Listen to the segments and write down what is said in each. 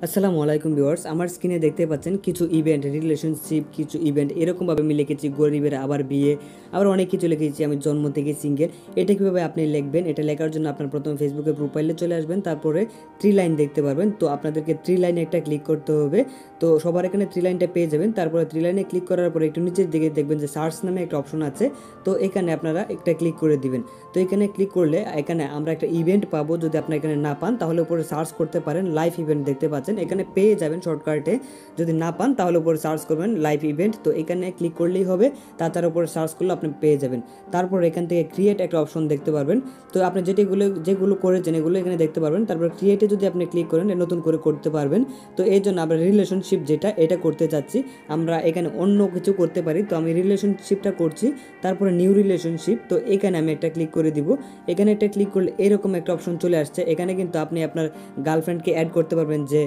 আসসালামু আলাইকুম ভিউয়ার্স, আমার স্ক্রিনে দেখতে পাচ্ছেন কিছু ইভেন্ট, রিলেশনশিপ, কিছু ইভেন্ট এরকমভাবে আমি লিখেছি। গরিবের আবার বিয়ে, আবার অনেক কিছু লিখেছি। আমি জন্ম থেকে সিঙ্গেল। এটা কীভাবে আপনি লিখবেন? এটা লেখার জন্য আপনার প্রথমে ফেসবুকের প্রোফাইলে চলে আসবেন, তারপরে থ্রি লাইন দেখতে পারবেন। তো আপনাদেরকে থ্রি লাইনে একটা ক্লিক করতে হবে। তো সবার এখানে থ্রি লাইনটা পেয়ে যাবেন। তারপরে থ্রি লাইনে ক্লিক করার পরে একটু নিচের দিকে দেখবেন যে সার্চ নামে একটা অপশন আছে। তো এখানে আপনারা একটা ক্লিক করে দিবেন। তো এখানে ক্লিক করলে এখানে আমরা একটা ইভেন্ট পাবো। যদি আপনারা এখানে না পান তাহলে উপরে সার্চ করতে পারেন, লাইভ ইভেন্ট দেখতে পাচ্ছেন, এখানে পেয়ে যাবেন শর্টকাটে। যদি না পান তাহলে উপরে সার্চ করবেন লাইভ ইভেন্ট। তো এখানে ক্লিক করলেই হবে, তাছাড়া উপরে সার্চ করলে আপনি পেয়ে যাবেন। তারপর এখান থেকে ক্রিয়েট একটা অপশন দেখতে পারবেন। তো আপনি যেগুলো করেছেন এগুলো এখানে দেখতে পারবেন। তারপর ক্রিয়েটে যদি আপনি ক্লিক করেন নতুন করে করতে পারবেন। তো এই জন্য আমরা রিলেশনশিপ যেটা এটা করতে চাচ্ছি, আমরা এখানে অন্য কিছু করতে পারি। তো আমি রিলেশনশিপটা করছি, তারপরে নিউ রিলেশনশিপ। তো এখানে আমি একটা ক্লিক করে দিব। এখানে একটা ক্লিক করলে এরকম একটা অপশন চলে আসছে। এখানে কিন্তু আপনি আপনার গার্লফ্রেন্ডকে অ্যাড করতে পারবেন, যে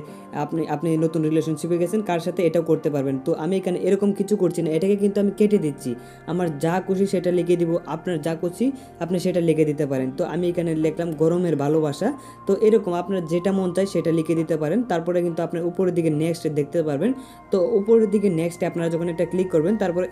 আপনি আপনি নতুন রিলেশনশিপে গেছেন, কার সাথে এটাও করতে পারবেন। তো আমি এখানে এরকম কিছু করছি না, এটাকে কিন্তু আমি কেটে দিচ্ছি। আমার যা খুশি সেটা লিখে দিব, আপনার যা খুশি আপনি সেটা লিখে দিতে পারেন। তো আমি এখানে লিখলাম গরমের ভালোবাসা। তো এরকম আপনার যেটা মন চায় সেটা লিখে দিতে পারেন। তারপরে কিন্তু আপনার উপরের দিকে নেক্সট দেখতে পারবেন। তো উপরের দিকে নেক্সটে আপনারা যখন এটা ক্লিক করবেন, তারপরে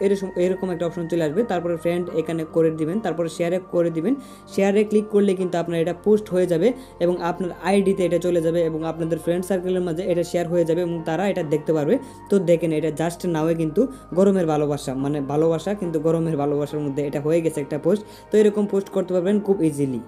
এরকম একটা অপশন চলে আসবে। তারপরে ফ্রেন্ড এখানে করে দিবেন, তারপরে শেয়ারে করে দিবেন। শেয়ারে ক্লিক করলে কিন্তু আপনার এটা পোস্ট হয়ে যাবে এবং আপনার আইডিতে এটা চলে যাবে এবং আপনাদের ফ্রেন্ড সার্কেলের মাঝে এটা শেয়ার হয়ে যাবে এবং তারা এটা দেখতে পারবে। তো দেখেন, এটা জাস্ট নাওয়ে কিন্তু গরমের ভালোবাসা, মানে ভালোবাসা কিন্তু গরমের ভালোবাসার মধ্যে এটা হয়ে গেছে একটা পোস্ট। তো এরকম পোস্ট করতে পারবেন খুব ইজিলি।